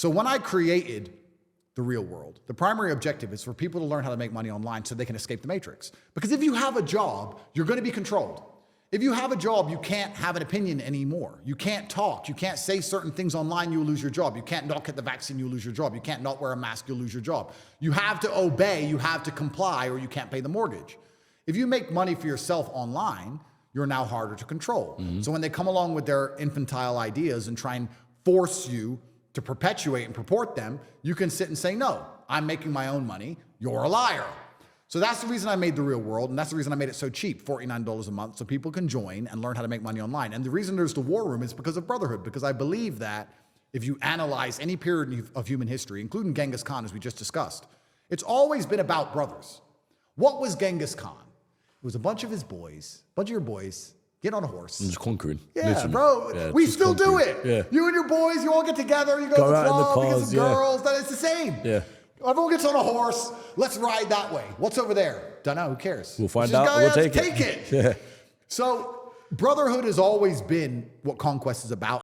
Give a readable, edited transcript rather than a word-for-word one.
So when I created the real world, the primary objective is for people to learn how to make money online so they can escape the matrix. Because if you have a job, you're going to be controlled. If you have a job, you can't have an opinion anymore. You can't talk. You can't say certain things online, you'll lose your job. You can't not get the vaccine, you'll lose your job. You can't not wear a mask, you'll lose your job. You have to obey, you have to comply, or you can't pay the mortgage. If you make money for yourself online, you're now harder to control. So when they come along with their infantile ideas and try and force you to perpetuate and purport them, you can sit and say, no, I'm making my own money, you're a liar. So that's the reason I made the real world, and that's the reason I made it so cheap, $49 a month, so people can join and learn how to make money online. And the reason there's the war room is because of brotherhood, because I believe that if you analyze any period of human history, including Genghis Khan, as we just discussed, it's always been about brothers. What was Genghis Khan? It was a bunch of his boys, a bunch of your boys, get on a horse. And just conquering. Yeah, literally. bro. Yeah, we just still do conquering. it. Yeah. You and your boys, you all get together, you go Go to the out in the club, you get cars, some yeah. girls. It's the same. Yeah. Everyone gets on a horse. Let's ride that way. What's over there? Don't know. Who cares? We'll find Just out. go, We'll yeah, take it. Yeah. So brotherhood has always been what conquest is about.